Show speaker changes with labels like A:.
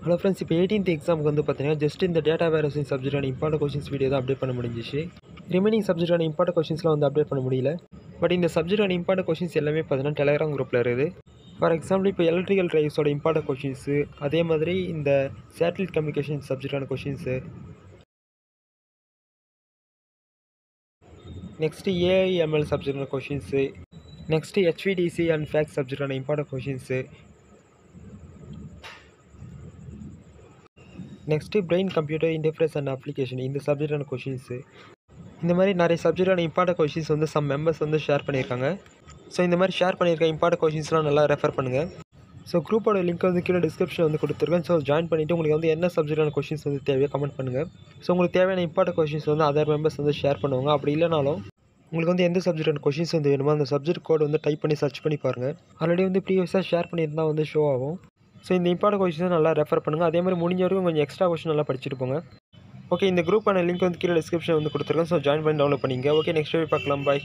A: Hello friends, இப்போ 18th எக்ஸாமுக்கு வந்து பார்த்தீங்கன்னா ஜஸ்ட் இந்த டேட்டா வேரஸிங் சப்ஜெக்டான இம்பார்ட்டன்ட் கொஷின்ஸ் வீடியோ தான் அப்டேட் பண்ண முடிஞ்சிச்சு. ரிமைனிங் சப்ஜெக்டான இம்பார்ட்டன்ட் கொஷின்ஸ்லாம் வந்து அப்டேட் பண்ண முடியல. பட் இந்த சப்ஜெக்டான இம்பார்ட்டன்ட் கொஷின்ஸ் எல்லாமே பார்த்தீங்கன்னா டெலகிராம் குரூப்பில் இருக்குது. ஃபார் எக்ஸாம்பிள் இப்போ எலக்ட்ரிக்கல் டிரைவ்ஸோட இம்பார்ட்டன்ட் கொஷின்ஸு, அதே மாதிரி இந்த சேட்டலைட் கம்யூனிகேஷன் சப்ஜெக்டான கொஷின்ஸு, நெக்ஸ்ட்டு ஏஐஎம்எல் சப்ஜெக்டான questions, next HVDC and FACTS சப்ஜெக்டான important questions, next brain computer interface and application இந்த சப்ஜெக்டான கொஷின்ஸு, இந்த மாதிரி நிறைய சப்ஜெக்டான இம்பார்ட்டன்ட் கொஷின்ஸ் வந்து சம் மெம்பர்ஸ் வந்து ஷேர் பண்ணியிருக்காங்க. ஸோ இந்த மாதிரி ஷேர் பண்ணியிருக்க இம்பார்ட்டன்ட் கொஷின்ஸ்லாம் நல்லா ரெஃபர் பண்ணுங்கள். ஸோ குரூப்போட லிங்க் வந்து கீழே டிஸ்கிரிப்ஷன் வந்து கொடுத்துருக்கேன். ஸோ ஜாயின் பண்ணிவிட்டு உங்களுக்கு வந்து என்ன சப்ஜெக்டான கொஷின்ஸ் வந்து தேவையோ கமெண்ட் பண்ணுங்கள். ஸோ உங்களுக்கு தேவையான இம்பார்ட்டன்ட் கொஷின்ஸ் வந்து அதர் மெம்பர்ஸ் வந்து ஷேர் பண்ணுவாங்க. அப்படி இல்லைனாலும் உங்களுக்கு வந்து எந்த சப்ஜெக்டான கொஷின்ஸ் வந்து வேணுமோ அந்த சப்ஜெக்ட் கோட் வந்து டைப் பண்ணி சர்ச் பண்ணி பாருங்கள். ஆல்ரெடி வந்து ப்ரீவியஸாக ஷேர் பண்ணியிருந்தால் வந்து ஷோ ஆகும். ஸோ இந்த இம்பார்ட்டன்ட் கொஷின்ஸை நல்லா ரெஃபர் பண்ணுங்கள். அதே மாதிரி முடிஞ்ச வரைக்கும் கொஞ்சம் எக்ஸ்ட்ரா கொஷின் நல்லா படிச்சுட்டு போங்க. ஓகே, இந்த குரூப்பான லிங்க் வந்து கீழே டிஸ்கிரிப்ஷன் வந்து கொடுத்துருக்கேன். ஸோ ஜாயின் பண்ணி டவுன்லோட் பண்ணிங்க. ஓகே, நெக்ஸ்ட் வீடியோ பார்க்கலாம். பாய்.